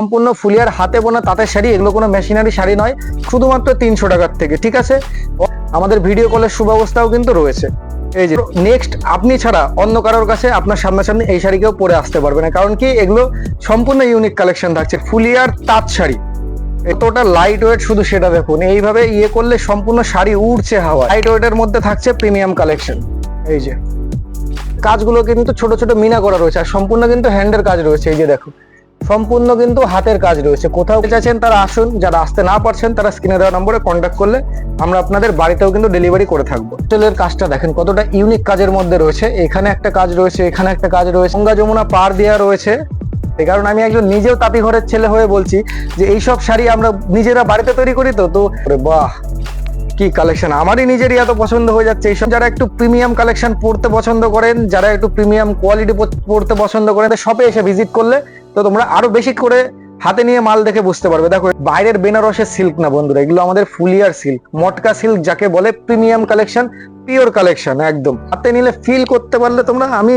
সম্পূর্ণ ফুলিয়ার হাতে বোনা তাঁতের শাড়ি, এগুলো কোনো মেশিনারি শাড়ি নয়, শুধুমাত্র 300 টাকার থেকে। ঠিক আছে, আমাদের ভিডিও কলের সুব্যবস্থাও কিন্তু রয়েছে। এই যে নেক্সট, আপনি ছাড়া অন্য কারোর কাছে আপনার সামনাসামনি এই শাড়িকেও পরে আসতে পারবে না, কারণ কি এগুলো সম্পূর্ণ ইউনিক কালেকশন থাকছে। ফুলিয়ার তাঁত শাড়ি, এতটা লাইট ওয়েট, শুধু সেটা দেখুন। এইভাবে করলে সম্পূর্ণ শাড়ি উড়ছে হাওয়া। লাইট ওয়েটের মধ্যে থাকছে প্রিমিয়াম কালেকশন। এই যে কাজগুলো কিন্তু ছোট ছোট মিনা করা রয়েছে, আর সম্পূর্ণ কিন্তু হ্যান্ডের কাজ রয়েছে। এই যে দেখো, সম্পূর্ণ কিন্তু হাতের কাজ রয়েছে। কোথাও চাইছেন তারা আসুন, যারা আসতে না পারছেন তারা স্ক্রিনে দেওয়া নম্বরে কন্ট্যাক্ট করলে আমরা আপনাদের বাড়িতেও কিন্তু ডেলিভারি করে থাকবো। টেলের কাজটা দেখেন কতটা ইউনিক কাজের মধ্যে রয়েছে। এখানে একটা কাজ রয়েছে, এখানে একটা কাজ রয়েছে, গঙ্গা যমুনা পার দেওয়া রয়েছে। এই কারণ আমি একজন নিজেও তাঁতি ঘরের ছেলে হয়ে বলছি যে এইসব শাড়ি আমরা নিজেরা বাড়িতে তৈরি করি। তো বাহ, কি কালেকশন! আমারই নিজেরই এত পছন্দ হয়ে যাচ্ছে এইসব। যারা একটু প্রিমিয়াম কালেকশন পড়তে পছন্দ করেন, যারা একটু প্রিমিয়াম কোয়ালিটি পড়তে পছন্দ করেন, শপে এসে ভিজিট করলে তো তোমরা আরো বেশি করে হাতে নিয়ে মাল দেখে বুঝতে পারবে। দেখো, বাইরের বেনারসের সিল্ক না বন্ধুরা, এগুলো আমাদের ফুলিয়ার সিল্ক, মটকা সিল্ক যাকে বলে, প্রিমিয়াম কালেকশন, পিওর কালেকশন। একদম হাতে নিলে ফিল করতে পারলে তোমরা, আমি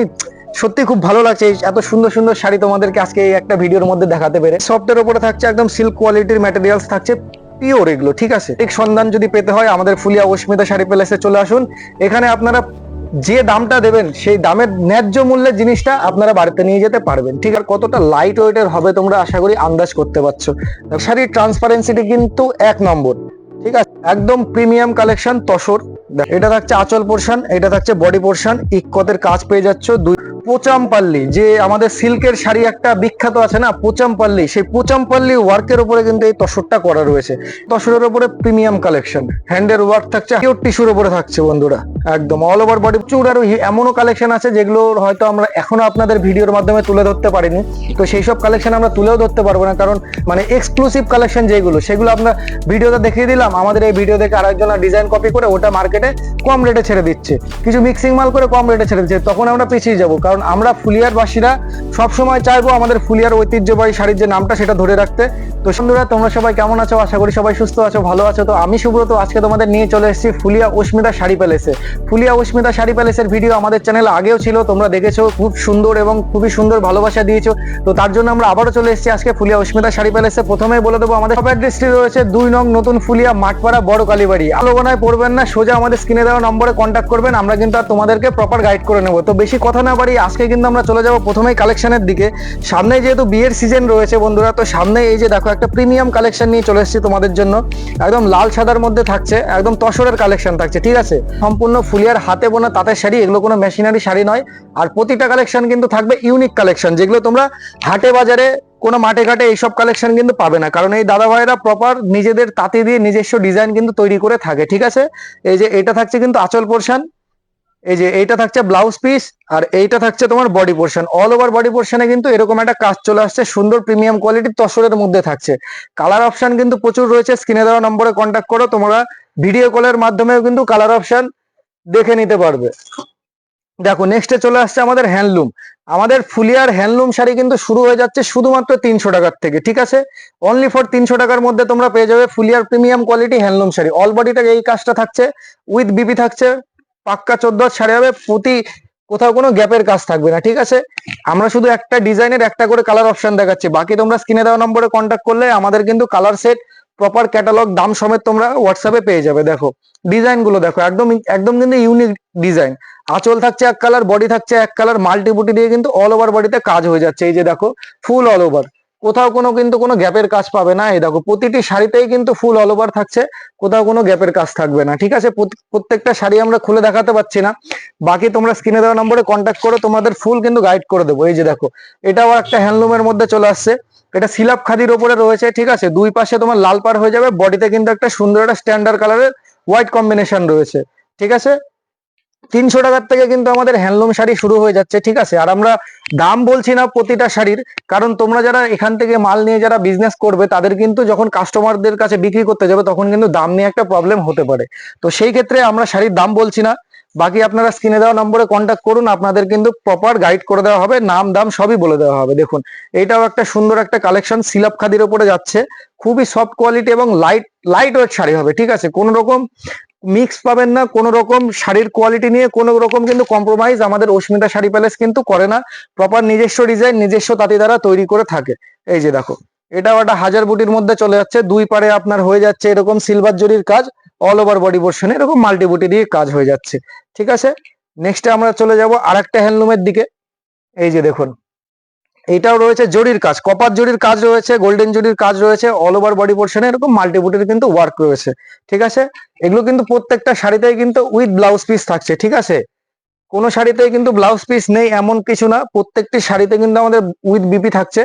সত্যি খুব ভালো লাগছে এত সুন্দর সুন্দর শাড়ি তোমাদেরকে আজকে এই একটা ভিডিওর মধ্যে দেখাতে পেরে। সফটের উপরে থাকছে একদম সিল্ক কোয়ালিটির ম্যাটেরিয়ালস থাকছে, পিওর এগুলো। ঠিক আছে, ঠিক সন্ধান যদি পেতে হয় আমাদের ফুলিয়া অস্মিতা শাড়ি প্যালেসে চলে আসুন। এখানে আপনারা যে দামটা দেবেন সেই দামের ন্যায্য মূল্যের জিনিসটা আপনারা বাড়িতে নিয়ে যেতে পারবেন। ঠিক আছে, কতটা লাইট ওয়েটের হবে তোমরা আশা করি আন্দাজ করতে পারছো। শাড়ির ট্রান্সপারেন্সিটি কিন্তু 1 নম্বর। ঠিক আছে, একদম প্রিমিয়াম কালেকশন তসর। এটা থাকছে আঁচল পোর্শন, এটা থাকছে বডি পোর্শন, ইক্কতের কাজ পেয়ে যাচ্ছ। পোচামপাল্লি, যে আমাদের সিল্কের শাড়ি একটা বিখ্যাত আছে না, পোচামপাল্লি, সেই পোচামপাল্লি ওয়ার্কের উপরে কিন্তু এই তসরটা করা রয়েছে। তসরের উপরে প্রিমিয়াম কালেকশন, হ্যান্ডের ওয়ার্ক থাকছে, পিওর টিস্যুর উপরে থাকছে বন্ধুরা, একদম অল ওভার বডি। প্রচুর আরো এমনও কালেকশন আছে যেগুলো হয়তো আমরা এখনো আপনাদের ভিডিওর মাধ্যমে তুলে ধরতে পারিনি। তো সেই সব কালেকশন আমরা তুলেও ধরতে পারবো না, কারণ মানে এক্সক্লুসিভ কালেকশন যেগুলো, সেগুলো আমরা ভিডিওতে দেখিয়ে দিলাম। আমাদের এই ভিডিও দেখে আরেকজন ডিজাইন কপি করে ওটা মার্কেটে কম রেটে ছেড়ে দিচ্ছে, কিছু মিক্সিং মাল করে কম রেটে ছেড়ে দিচ্ছে, তখন আমরা পিছিয়ে যাবো। কারণ আমরা ফুলিয়ার বাসীরা সবসময় চাইবো আমাদের ফুলিয়ার ঐতিহ্যবাহী শাড়ির যে নামটা সেটা ধরে রাখতে। তো বন্ধুরা, তোমরা সবাই কেমন আছো? আশা করি সবাই সুস্থ আছো, ভালো আছো। তো আমি সুব্রত আজকে তোমাদের নিয়ে চলে এসেছি ফুলিয়া অস্মিতা শাড়ি প্যালেসে। ফুলিয়া অস্মিতা শাড়ি প্যালেসের ভিডিও আমাদের চ্যানেলে আগেও ছিল, তোমরা দেখেছো, খুব সুন্দর এবং খুবই সুন্দর ভালোবাসা দিয়েছো। তো তার জন্য আমরা আবারও চলে এসেছি আজকে ফুলিয়া অস্মিতা শাড়ি প্যালেসে। প্রথমেই বলে দেবো আমাদের শপ অ্যাড্রেসটি রয়েছে 2 নং নতুন ফুলিয়া মাঠপাড়া বড় কালীবাড়ি। আলোচনায় পড়বেন না, সোজা আমাদের স্ক্রিনে দেওয়া নম্বরে কন্ট্যাক্ট করবেন, আমরা কিন্তু আর তোমাদেরকে প্রপার গাইড করে নেবো। তো বেশি কথা না বাড়ি আজকে কিন্তু আমরা চলে যাবো প্রথমেই কালেকশনের দিকে। সামনে যেহেতু বিয়ের সিজন রয়েছে বন্ধুরা, তো সামনে এই যে দেখো একটা প্রিমিয়াম কালেকশন নিয়ে চলে এসেছি তোমাদের জন্য। একদম লাল সাদার মধ্যে থাকছে, একদম তসরের কালেকশন থাকছে। ঠিক আছে, সম্পূর্ণ ফুলিয়ার হাতে বোনা তাঁতের শাড়ি, এগুলো কোনো মেশিনারি শাড়ি নয়। আর প্রতিটা কালেকশন কিন্তু থাকবে ইউনিক কালেকশন, যেগুলো তোমরা হাটে বাজারে কোনো মাঠে ঘাটে এইসব কালেকশন কিন্তু পাবে না, কারণ এই দাদা ভাইরা প্রপার নিজেদের তাঁতি দিয়ে নিজস্ব ডিজাইন কিন্তু তৈরি করে থাকে। ঠিক আছে, এই যে এটা থাকছে কিন্তু আঁচল পোর্শন, এই যে এইটা থাকছে ব্লাউজ পিস, আর এইটা থাকছে তোমার body portion. All over body পোর্শনে কিন্তু এরকম একটা কাজ চলে আসছে, সুন্দর প্রিমিয়াম কোয়ালিটির তসরের মধ্যে থাকছে। কালার অপশন কিন্তু প্রচুর রয়েছে, স্ক্রিনে দেওয়া নম্বরে কন্ট্যাক্ট করো, তোমরা ভিডিও কলের মাধ্যমেও কিন্তু কালার অপশন দেখে নিতে পারবে। দেখো, নেক্সটে চলে আসছে আমাদের হ্যান্ডলুম। আমাদের ফুলিয়ার হ্যান্ডলুম শাড়ি কিন্তু শুরু হয়ে যাচ্ছে শুধুমাত্র 300 টাকার থেকে। ঠিক আছে, অনলি ফর 300 টাকার মধ্যে তোমরা পেয়ে যাবে ফুলিয়ার premium quality handloom sari. All বডিটা এই কাজটা থাকছে, উইথ বিপি থাকছে, পাক্কা 14 শাড়ি হবে, প্রতি কোথাও কোনো গ্যাপের কাজ থাকবে না। ঠিক আছে, আমরা শুধু একটা ডিজাইনের একটা করে কালার অপশন দেখাচ্ছি, বাকি তোমরা স্ক্রিনে দেওয়া নম্বরে কন্ট্যাক্ট করলে আমাদের কিন্তু কালার সেট, প্রপার ক্যাটালগ, দাম সমেত তোমরা হোয়াটসঅ্যাপে পেয়ে যাবে। দেখো ডিজাইন গুলো দেখো, একদম একদম কিন্তু ইউনিক ডিজাইন। আঁচল থাকছে এক কালার, বডি থাকছে এক কালার, মাল্টিপুটি দিয়ে কিন্তু অল ওভার বডিতে কাজ হয়ে যাচ্ছে। এই যে দেখো, ফুল অল ওভার, কোথাও কিন্তু কোনো গ্যাপের কাজ পাবে না। এই দেখো, প্রতিটি শাড়িতেই কিন্তু ফুল অল ওভার থাকছে, কোথাও কোনো গ্যাপের কাজ থাকবে না। ঠিক আছে, প্রত্যেকটা শাড়ি আমরা খুলে দেখাতে পাচ্ছি না, বাকি তোমরা স্ক্রিনে দেওয়া নম্বরে কন্ট্যাক্ট করো, তোমাদের ফুল কিন্তু গাইড করে দেবো। এই যে দেখো, এটাও একটা হ্যান্ডলুমের মধ্যে চলে আসছে, এটা সিলাপ খাদির উপরে রয়েছে। ঠিক আছে, দুই পাশে তোমার লাল পার হয়ে যাবে, বডিতে কিন্তু একটা সুন্দর একটা স্ট্যান্ডার্ড কালারের হোয়াইট কম্বিনেশন রয়েছে। ঠিক আছে, 300 টাকার থেকে কিন্তু আমাদের হ্যান্ডলুম শাড়ি শুরু হয়ে যাচ্ছে। ঠিক আছে, আর আমরা দাম বলছি না প্রতিটা শাড়ির, কারণ তোমরা যারা এখান থেকে মাল নিয়ে যারা বিজনেস করবে তাদের কিন্তু যখন কাস্টমারদের কাছে বিক্রি করতে যাবে তখন কিন্তু দাম নিয়ে একটা প্রবলেম হতে পারে। তো সেই ক্ষেত্রে আমরা শাড়ির দাম বলছি না, বাকি আপনারা স্ক্রিনে দেওয়া নম্বরে কন্ট্যাক্ট করুন, আপনাদের কিন্তু প্রপার গাইড করে দেওয়া হবে, নাম দাম সবই বলে দেওয়া হবে। দেখুন, এইটাও একটা সুন্দর একটা কালেকশন, সিলাপ খাদির উপরে যাচ্ছে, খুবই সফট কোয়ালিটি এবং লাইট ওয়েট শাড়ি হবে। ঠিক আছে, কোনো রকম মিক্স পাবেন না, কোন রকম শাড়ির কোয়ালিটি নিয়ে কোন রকম কিন্তু কম্প্রোমাইজ আমাদের অস্মিতা শাড়ি প্যালেস কিন্তু করে না, প্রপার নিজস্ব ডিজাইন নিজস্ব তাঁতি দ্বারা তৈরি করে থাকে। এই যে দেখো, এটাও একটা 1000 বুটির মধ্যে চলে যাচ্ছে। দুই পারে আপনার হয়ে যাচ্ছে এরকম সিলভার জরির কাজ, অল ওভার বডি পোর্শনে এরকম মাল্টি বুটি দিয়ে কাজ হয়ে যাচ্ছে। ঠিক আছে, নেক্সটে আমরা চলে যাব আরেকটা হ্যান্ডলুমের দিকে। এই যে দেখুন, এটাও রয়েছে জরির কাজ, কপার জরির কাজ রয়েছে, গোল্ডেন জরির কাজ রয়েছে, অল ওভার বডি পোর্শনে এরকম মাল্টি বুটির কিন্তু ওয়ার্ক রয়েছে। ঠিক আছে, এগুলো কিন্তু প্রত্যেকটা শাড়িতেই কিন্তু উইথ ব্লাউজ পিস থাকছে। ঠিক আছে, কোনো শাড়িতেই কিন্তু ব্লাউজ পিস নেই এমন কিছু না, প্রত্যেকটি শাড়িতে কিন্তু আমাদের উইথ বিপি থাকছে।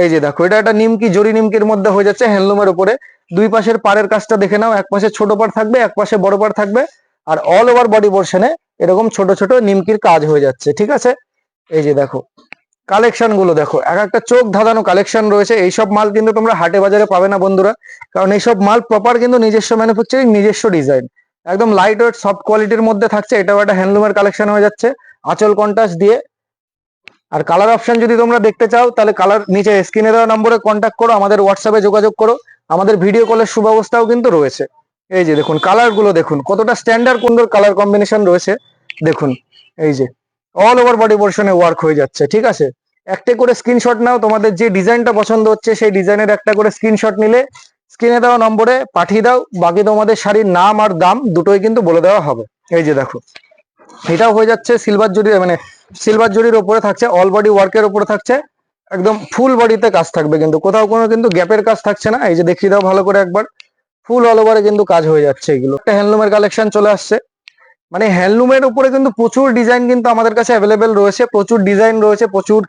এই যে দেখো, এটা একটা নিমকি, জরি নিমকির মধ্যে হয়ে যাচ্ছে হ্যান্ডলুমের উপরে। দুই পাশের পাড়ের কাজটা দেখে নাও, এক পাশে ছোট পাড় থাকবে, এক পাশে বড় পাড় থাকবে, আর অল ওভার বডি পোর্শনে এরকম ছোট ছোট নিমকির কাজ হয়ে যাচ্ছে। ঠিক আছে, এই যে দেখো কালেকশন গুলো দেখো, এক একটা চোখ ধাঁধানো কালেকশন রয়েছে। এইসব মাল কিন্তু তোমরা হাটে বাজারে পাবে না বন্ধুরা, কারণ এইসব মাল প্রপার কিন্তু নিজস্ব ম্যানুফ্যাকচারিং, নিজস্ব ডিজাইন, একদম লাইট ওয়েট সফট কোয়ালিটির মধ্যে থাকছে। এটাও একটা হ্যান্ডলুমের কালেকশন হয়ে যাচ্ছে, আঁচল কন্ট্রাস্ট দিয়ে। আর কালার অপশন যদি তোমরা দেখতে চাও তাহলে কালার নিচে স্ক্রিনে দেওয়া নম্বরে কন্ট্যাক্ট করো, আমাদের হোয়াটসঅ্যাপে যোগাযোগ করো, আমাদের ভিডিও কলের সুব্যবস্থাও কিন্তু রয়েছে। এই যে দেখুন কালার গুলো দেখুন, কতটা স্ট্যান্ডার্ড সুন্দর কালার কম্বিনেশন রয়েছে দেখুন। এই যে অল ওভার বডি পোর্শনে ওয়ার্ক হয়ে যাচ্ছে। ঠিক আছে, একটা করে স্ক্রিনশট নাও, তোমাদের যে ডিজাইনটা পছন্দ হচ্ছে সেই ডিজাইনের একটা করে স্ক্রিনশট নিলে স্ক্রিনে দেওয়া নম্বরে পাঠিয়ে দাও, বাকি তোমাদের শাড়ির নাম আর দাম দুটোই কিন্তু বলে দেওয়া হবে। এই যে দেখো, এটাও হয়ে যাচ্ছে সিলভার জরি, মানে সিলভার জরির উপরে থাকছে, অল বডি ওয়ার্কের উপরে থাকছে, একদম ফুল বডিতে কাজ থাকবে, কিন্তু কোথাও কোনো কিন্তু গ্যাপের কাজ থাকছে না। এই যে দেখিয়ে দাও ভালো করে একবার, ফুল অল ওভারে কিন্তু কাজ হয়ে যাচ্ছে। এগুলো একটা হ্যান্ডলুমের কালেকশন চলে আসছে, মানে হ্যান্ডলুমের উপরে কিন্তু প্রচুর ডিজাইন কিন্তু আমাদের কাছে অ্যাভেলেবেল রয়েছে, প্রচুর ডিজাইন রয়েছে, প্রচুর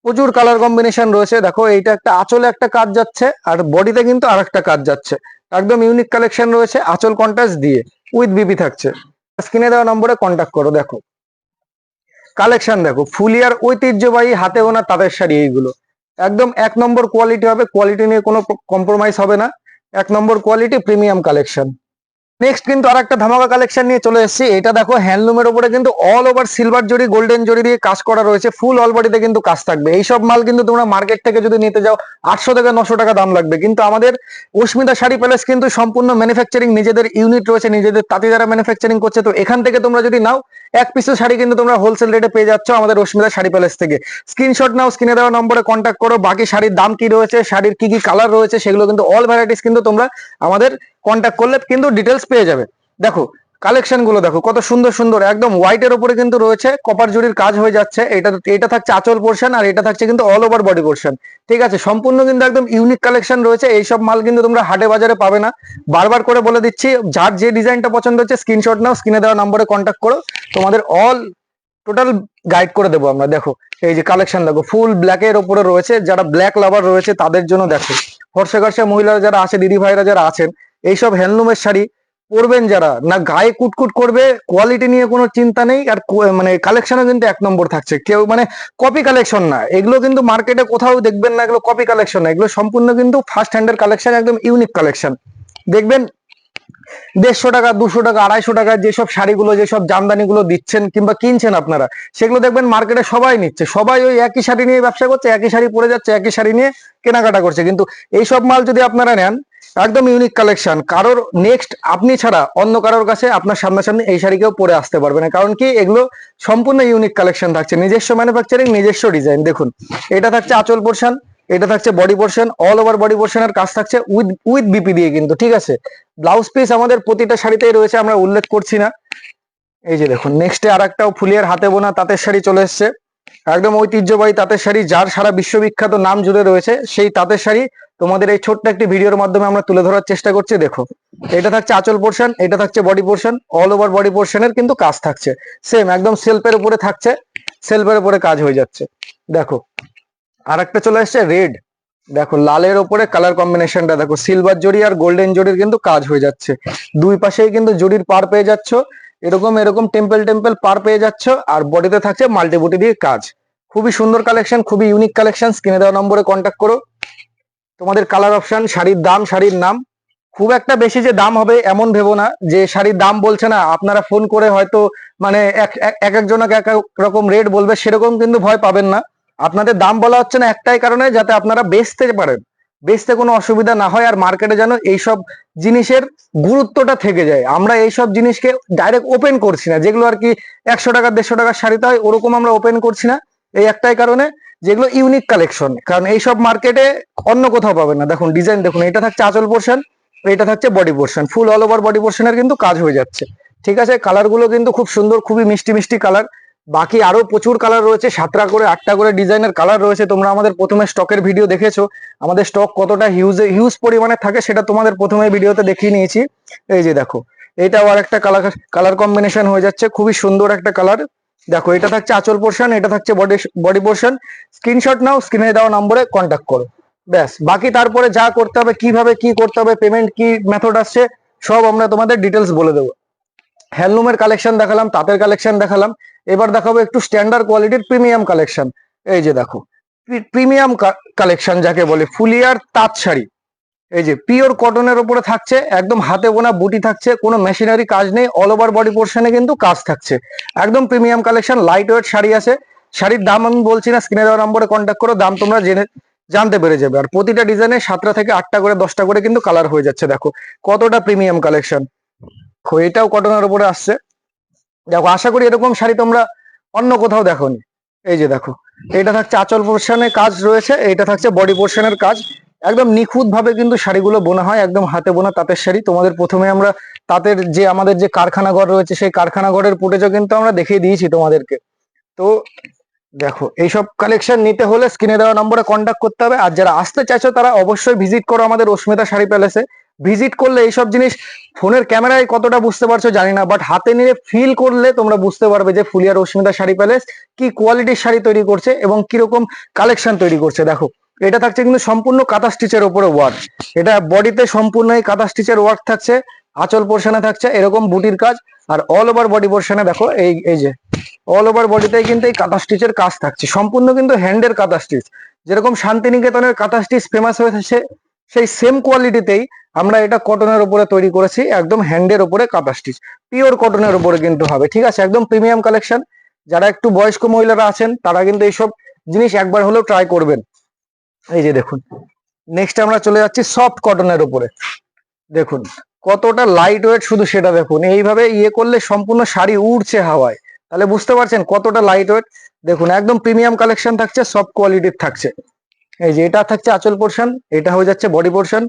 প্রচুর কালার কম্বিনেশন রয়েছে। দেখো এইটা একটা আঁচলে একটা কাজ যাচ্ছে, আর বডিতে কিন্তু আরেকটা কাজ যাচ্ছে, একদম ইউনিক কালেকশন রয়েছে, আঁচল কন্ট্রাস্ট দিয়ে উইথ বিপি থাকছে। স্ক্রিনে দেওয়া নম্বরে কন্ট্যাক্ট করো। দেখো কালেকশন দেখো, ফুলিয়ার ঐতিহ্যবাহী হাতে বোনা তাঁতের শাড়ি, এইগুলো একদম 1 নম্বর কোয়ালিটি হবে, কোয়ালিটি নিয়ে কোনো কম্প্রোমাইজ হবে না, 1 নম্বর কোয়ালিটি, প্রিমিয়াম কালেকশন। নেক্সট কিন্তু আর একটা ধামাকা কালেকশন নিয়ে চলে এসেছি। এটা দেখো হ্যান্ডলুমের উপরে কিন্তু অল ওভার সিলভার জরি, গোল্ডেন জরি দিয়ে কাজ করা রয়েছে, ফুল অল বডিতে কিন্তু কাজ থাকবে। এইসব মাল কিন্তু তোমরা মার্কেট থেকে যদি নিতে যাও 800 থেকে 900 টাকা দাম লাগবে, কিন্তু আমাদের অস্মিতা শাড়ি প্যালেস কিন্তু সম্পূর্ণ ম্যানুফ্যাকচারিং, নিজেদের ইউনিট রয়েছে, নিজেদের তাঁতি যারা ম্যানুফ্যাকচারিং করছে, তো এখান থেকে তোমরা যদি নাও এক পিসের শাড়ি কিন্তু তোমরা হোলসেল রেটে পেয়ে যাচ্ছ আমাদের অস্মিতা শাড়ি প্যালেস থেকে। স্ক্রিনশট নাও, স্ক্রিনে দেওয়া নম্বরে কন্ট্যাক্ট করো, বাকি শাড়ির দাম কি রয়েছে, শাড়ির কি কি কালার রয়েছে, সেগুলো কিন্তু অল ভ্যারাইটিস কিন্তু তোমরা আমাদের কন্ট্যাক্ট করলে কিন্তু ডিটেলস পেয়ে যাবে। দেখো কালেকশন গুলো দেখো, কত সুন্দর সুন্দর, একদম হোয়াইটের উপরে কিন্তু রয়েছে কপার জরির কাজ হয়ে যাচ্ছে। এটা থাকছে আঁচল পোর্শন, আর এটা থাকছে কিন্তু অল ওভার বডি পোর্শন। ঠিক আছে, সম্পূর্ণ কিন্তু একদম ইউনিক কালেকশন রয়েছে। এইসব মাল কিন্তু তোমরা হাটে বাজারে পাবে না, বারবার করে বলে দিচ্ছি, যার যে ডিজাইনটা পছন্দ হচ্ছে স্ক্রিনশট নাও, স্ক্রিনে দেওয়া নম্বরে কন্ট্যাক্ট করো, তোমাদের অল টোটাল গাইড করে দেবো আমরা। দেখো এই যে কালেকশন দেখো, ফুল ব্ল্যাকের উপরে রয়েছে, যারা ব্ল্যাক লাভার রয়েছে তাদের জন্য দেখো, হর্ষে ঘর্ষে মহিলারা যারা আছে, দিদি ভাইরা যারা আছেন, এইসব হ্যান্ডলুমের শাড়ি পরবেন যারা, না গায়ে কুটকুট করবে, কোয়ালিটি নিয়ে কোনো চিন্তা নেই, আর মানে কালেকশনও কিন্তু 1 নম্বর থাকছে। কেউ মানে কপি কালেকশন না, এগুলো কিন্তু মার্কেটে কোথাও দেখবেন না, এগুলো কপি কালেকশন না, এগুলো সম্পূর্ণ কিন্তু ফার্স্ট হ্যান্ডের কালেকশন, একদম ইউনিক কালেকশন। দেখবেন 150 টাকা, 200 টাকা, 250 টাকার যেসব শাড়িগুলো, যেসব জামদানিগুলো দিচ্ছেন কিংবা কিনছেন আপনারা, সেগুলো দেখবেন মার্কেটে সবাই নিচ্ছে, সবাই ওই একই শাড়ি নিয়ে ব্যবসা করছে, একই শাড়ি পরে যাচ্ছে, একই শাড়ি নিয়ে কেনাকাটা করছে। কিন্তু এইসব মাল যদি আপনারা নেন, একদম ইউনিক কালেকশন, কারোর নেক্সট আপনি ছাড়া অন্য কারোর কাছে আপনার সামনাসামনি এই শাড়ি কেউ পরে আসতে পারবে না, কারণ কি এগুলো সম্পূর্ণ ইউনিক কালেকশন থাকছে, নিজস্ব ম্যানুফ্যাকচারিং, নিজস্ব ডিজাইন। দেখুন এটা থাকছে আঁচল পোর্শন, এটা থাকছে body portion, all over body পোর্শনের কাজ থাকছে উইথ বিপি দিয়ে কিন্তু। ঠিক আছে, ব্লাউজ পিস আমাদের প্রতিটা শাড়িতেই রয়েছে, আমরা উল্লেখ করছি না। এই যে দেখুন নেক্সটে আর একটাও ফুলিয়ার হাতে বোনা তাঁতের শাড়ি চলে এসছে, একদম ঐতিহ্যবাহী তাঁতের শাড়ি, যার সারা বিশ্ববিখ্যাত নাম জুড়ে রয়েছে, সেই তাঁতের শাড়ি তোমাদের এই ছোট্ট একটি ভিডিওর মাধ্যমে আমরা তুলে ধরার চেষ্টা করছি। দেখো এটা থাকছে আঁচল পোর্শন, এটা থাকছে body portion, all over body পোর্শনের কিন্তু কাজ থাকছে সেম, একদম সেলফের উপরে থাকছে, সেলফের উপরে কাজ হয়ে যাচ্ছে। দেখো আর একটা চলে আসছে রেড, দেখো লালের ওপরে কালার কম্বিনেশনটা দেখো, সিলভার জরি আর গোল্ডেন জরির কিন্তু কাজ হয়ে যাচ্ছে, দুই পাশেই কিন্তু জরির পার পেয়ে যাচ্ছ, এরকম এরকম টেম্পল টেম্পল পার পেয়ে যাচ্ছ, আর বডিতে থাকছে মাল্টিবুটি দিয়ে কাজ। খুবই সুন্দর কালেকশন, খুবই ইউনিক কালেকশন। স্ক্রিনে দেওয়া নম্বরে কন্ট্যাক্ট করো, তোমাদের কালার অপশন, শাড়ির দাম, শাড়ির নাম, খুব একটা বেশি যে দাম হবে এমন ভেবো না, যে শাড়ির দাম বলছে না, আপনারা ফোন করে হয়তো মানে একজনকে এক এক রকম রেট বলবে, সেরকম কিন্তু ভয় পাবেন না। আপনাদের দাম বলা হচ্ছে না একটাই কারণে, যাতে আপনারা বেচতে পারেন, বেচতে কোনো অসুবিধা না হয়, আর মার্কেটে যেন এইসব জিনিসের গুরুত্বটা থেকে যায়। আমরা এইসব জিনিসকে ডাইরেক্ট ওপেন করছি না, যেগুলো আর কি 100 টাকা 150 টাকার শাড়িতে হয়, ওরকম আমরা ওপেন করছি না, এই একটাই কারণে যেগুলো ইউনিক কালেকশন, কারণ এইসব মার্কেটে অন্য কোথাও পাবেন না। দেখুন ডিজাইন দেখুন, এটা থাকছে আঁচল পোর্শন, এটা থাকছে body portion, full all over body পোর্শনের কিন্তু কাজ হয়ে যাচ্ছে। ঠিক আছে, কালার গুলো কিন্তু খুব সুন্দর, খুবই মিষ্টি মিষ্টি কালার। বাকি আরো প্রচুর কালার রয়েছে, 7টা করে 8টা করে ডিজাইনের কালার রয়েছে। তোমরা আমাদের প্রথমে স্টকের ভিডিও দেখেছো, আমাদের স্টক কতটা হিউজ পরিমাণে থাকে সেটা তোমাদের প্রথমে ভিডিওতে দেখিয়ে নিয়েছি। এই যে দেখো, এটাও আর একটা কালার কম্বিনেশন হয়ে যাচ্ছে, খুবই সুন্দর একটা কালার। দেখো এটা থাকছে আঁচল পোর্শন, এটা থাকছে বডি পোর্শন। স্ক্রিনশট নাও, স্ক্রিনে দেওয়া নম্বরে কন্ট্যাক্ট করো, ব্যাস। বাকি তারপরে যা করতে হবে, কিভাবে কি করতে হবে, পেমেন্ট কি মেথড আসছে, সব আমরা তোমাদের ডিটেলস বলে দেবো। হ্যান্ডলুমের কালেকশন দেখালাম, তাঁতের কালেকশন দেখালাম, এবার দেখাবো একটু স্ট্যান্ডার্ড কোয়ালিটির প্রিমিয়াম কালেকশন। এই যে দেখো, প্রিমিয়াম কালেকশন যাকে বলে, ফুলিয়ার তাঁত শাড়ি। এই যে পিওর কটনের উপরে থাকছে, একদম হাতে বোনা বুটি থাকছে, কোনো মেশিনারি কাজ নেই, অল ওভার বডি পোর্শনে কিন্তু কাজ থাকছে। একদম premium collection, light weight sari আছে। শাড়ির দাম আমি বলছি না, স্ক্রিনে দেওয়া নম্বরে কন্ট্যাক্ট করো, দাম তোমরা জানতে পেরে যাবে। আর প্রতিটা ডিজাইনে 7টা থেকে 8টা করে 10টা করে কিন্তু কালার হয়ে যাচ্ছে। দেখো কতটা প্রিমিয়াম কালেকশন, এটাও কটনের উপরে আসছে। দেখো আশা করি এরকম শাড়ি তোমরা অন্য কোথাও দেখোনি। এই যে দেখো, এটা থাকছে আঁচল পোর্শনের কাজ রয়েছে, এটা থাকছে বডি পোর্শনের কাজ। একদম নিখুঁত ভাবে কিন্তু শাড়িগুলো বোনা হয়, একদম হাতে বোনা তাঁতের শাড়ি। তোমাদের প্রথমে আমরা তাঁতের যে আমাদের যে কারখানা ঘর রয়েছে, সেই কারখানা ঘরের ফুটেজও কিন্তু আমরা দেখিয়ে দিয়েছি তোমাদেরকে। তো দেখো, এইসব কালেকশন নিতে হলে স্ক্রিনে দেওয়া নম্বরে কন্ট্যাক্ট করতে হবে। আর যারা আসতে চাইছো তারা অবশ্যই ভিজিট করো আমাদের অস্মিতা শাড়ি প্যালেসে। ভিজিট করলে এইসব জিনিস ফোনের ক্যামেরায় কতটা বুঝতে পারছো জানি না, বাট হাতে নিয়ে ফিল করলে তোমরা বুঝতে পারবে যে ফুলিয়ার অস্মিতা শাড়ি প্যালেস কি কোয়ালিটির শাড়ি তৈরি করছে এবং কিরকম কালেকশন তৈরি করছে। দেখো এটা থাকছে কিন্তু সম্পূর্ণ কাঁথা স্টিচের উপরে ওয়ার্ক, এটা বডিতে সম্পূর্ণ এই কাঁথা স্টিচের ওয়ার্ক থাকছে, আঁচল পোর্শনে থাকছে এরকম বুটির কাজ, আর অল ওভার বডি পোর্শনে দেখো এই যে অল ওভার বডিতে কিন্তু এই কাঁথা স্টিচের কাজ থাকছে, সম্পূর্ণ কিন্তু হ্যান্ডের কাঁথা স্টিচ। যেরকম শান্তিনিকেতনের কাঁথা স্টিচ ফেমাস হয়েছে, সেই সেম কোয়ালিটিতেই আমরা এটা কটনের উপরে তৈরি করেছি, একদম হ্যান্ডের উপরে কাঁথা স্টিচ, পিওর কটনের উপরে কিন্তু হবে। ঠিক আছে, একদম প্রিমিয়াম কালেকশন। যারা একটু বয়স্ক মহিলারা আছেন তারা কিন্তু এইসব জিনিস একবার হলেও ট্রাই করবেন। এই যে দেখুন, নেক্সট আমরা চলে যাচ্ছি সফট কটনের উপরে। দেখুন কতটা লাইট ওয়েট, শুধু সেটা দেখুন। এইভাবে ইয়ে করলে সম্পূর্ণ শাড়ি উড়ছে হাওয়ায়, তাহলে বুঝতে পারছেন কতটা লাইট ওয়েট। দেখুন একদম প্রিমিয়াম কালেকশন থাকছে, সফট কোয়ালিটির থাকছে। এই যে এটা থাকছে আঁচল পোর্শন, এটা হয়ে যাচ্ছে body portion,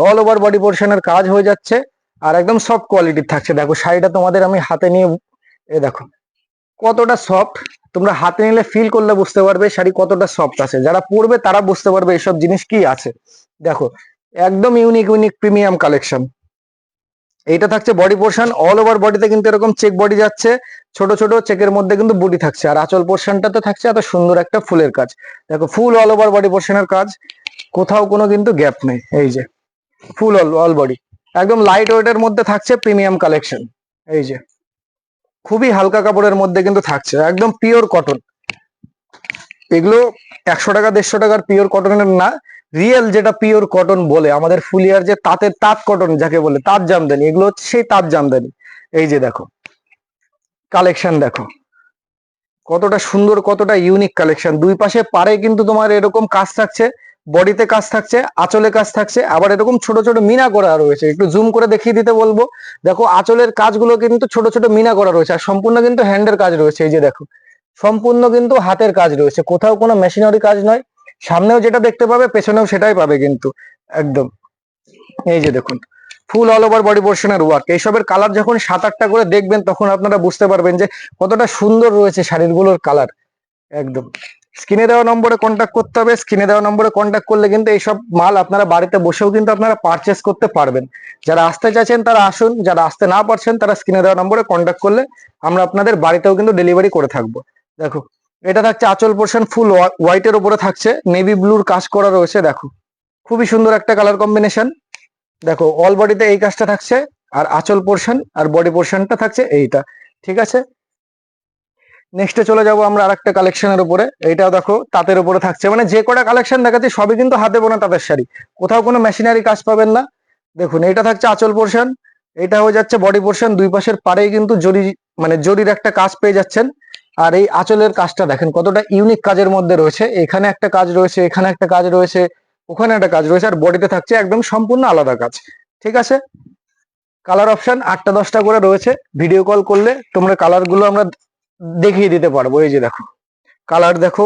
all over body পোর্শনের কাজ হয়ে যাচ্ছে, আর একদম সফট কোয়ালিটির থাকছে। দেখো শাড়িটা তোমাদের আমি হাতে নিয়ে, এই দেখো কতটা সফট, তোমরা হাতে নিলে ফিল করলে বুঝতে পারবে শাড়ি কতটা সফট আছে। যারা পরবে তারা বুঝতে পারবে এসব জিনিস কি আছে। দেখো একদম ইউনিক প্রিমিয়াম কালেকশন। এইটা থাকছে বডি পোর্শন, অল ওভার বডিতে কিন্তু এরকম চেক বডি যাচ্ছে, ছোট ছোট চেকের মধ্যে কিন্তু বডি থাকছে, আর আঁচল পোর্শনটাতে থাকছে এত সুন্দর একটা ফুলের কাজ। দেখো ফুল অল ওভার বডি পোর্শনের কাজ, কোথাও কোনো কিন্তু গ্যাপ নেই। এই যে ফুল অল বডি, একদম লাইট ওয়েটের মধ্যে থাকছে, প্রিমিয়াম কালেকশন। এই যে খুবই হালকা কাপড়ের মধ্যে কিন্তু থাকছে, একদম পিওর কটন। এগুলো 100 টাকা 150 টাকার পিওর কটনের না, রিয়েল যেটা পিওর কটন বলে আমাদের ফুলিয়ার যে তাঁত কটন যাকে বলে, তাঁত জামদানি, এগুলো হচ্ছে সেই তাঁত জামদানি। এই যে দেখো কালেকশন, দেখো কতটা সুন্দর, কতটা ইউনিক কালেকশন। দুই পাশে পারে কিন্তু তোমার এরকম কাজ থাকছে, বডিতে কাজ থাকছে, আঁচলে কাজ থাকছে, আবার এরকম ছোট ছোট মিনা করা রয়েছে। একটু জুম করে দেখিয়ে দিতে বলবো। দেখো আঁচলের কাজগুলো কিন্তু ছোট ছোট মিনা করা রয়েছে, আর সম্পূর্ণ কিন্তু হ্যান্ডের কাজ রয়েছে। এই যে দেখো সম্পূর্ণ কিন্তু হাতের কাজ রয়েছে, কোথাও কোনো মেশিনারি কাজ নয়। সামনেও যেটা দেখতে পাবে পেছনেও সেটাই পাবে কিন্তু একদম। এই যে দেখুন ফুল অল ওভার বডি পোর্শনের ওয়ার্ক। এইসবের কালার যখন 7-8টা করে দেখবেন তখন আপনারা বুঝতে পারবেন যে কতটা সুন্দর রয়েছে শাড়িগুলোর কালার। একদম স্ক্রিনে দেওয়া নম্বরে কন্ট্যাক্ট করতে হবে। স্ক্রিনে দেওয়া নম্বরে কন্ট্যাক্ট করলে কিন্তু এইসব মাল আপনারা বাড়িতে বসেও কিন্তু আপনারা পারচেস করতে পারবেন। যারা আসতে চাইছেন তারা আসুন, যারা আসতে না পারছেন তারা স্ক্রিনে দেওয়া নম্বরে কন্ট্যাক্ট করলে আমরা আপনাদের বাড়িতেও কিন্তু ডেলিভারি করে থাকবো। দেখো এটা থাকছে আঁচল পোর্শন, ফুল হোয়াইটের উপরে থাকছে, নেভি ব্লুর কাজ করা রয়েছে। দেখো খুবই সুন্দর একটা কালার কম্বিনেশন। দেখো অল বডিতে এই কাজটা থাকছে, আর আঁচল পোর্শন আর বডি পোর্শনটা থাকছে এইটা। ঠিক আছে, নেক্সটে চলে যাবো আমরা আরেকটা কালেকশনের উপরে। এইটাও দেখো তাঁতের উপরে থাকছে, মানে যে কটা কালেকশন দেখাচ্ছি সবই কিন্তু হাতে বোনা তাঁতের শাড়ি, কোথাও কোনো মেশিনারি কাজ পাবেন না। দেখুন এইটা থাকছে আঁচল পোর্শন, এটা হয়ে যাচ্ছে বডি পোর্শন, দুই পাশের পাড়েই কিন্তু জরি, মানে জরির একটা কাজ পেয়ে যাচ্ছেন। আর এই আঁচলের কাজটা দেখেন কতটা ইউনিক কাজের মধ্যে রয়েছে, এখানে একটা কাজ রয়েছে, এখানে একটা কাজ রয়েছে, ওখানে একটা কাজ রয়েছে, আর বডিতে থাকছে একদম সম্পূর্ণ আলাদা কাজ। ঠিক আছে, কালার অপশন 8টা 10টা করে রয়েছে, ভিডিও কল করলে তোমরা কালার গুলো আমরা দেখিয়ে দিতে পারবো। এই যে দেখো কালার দেখো,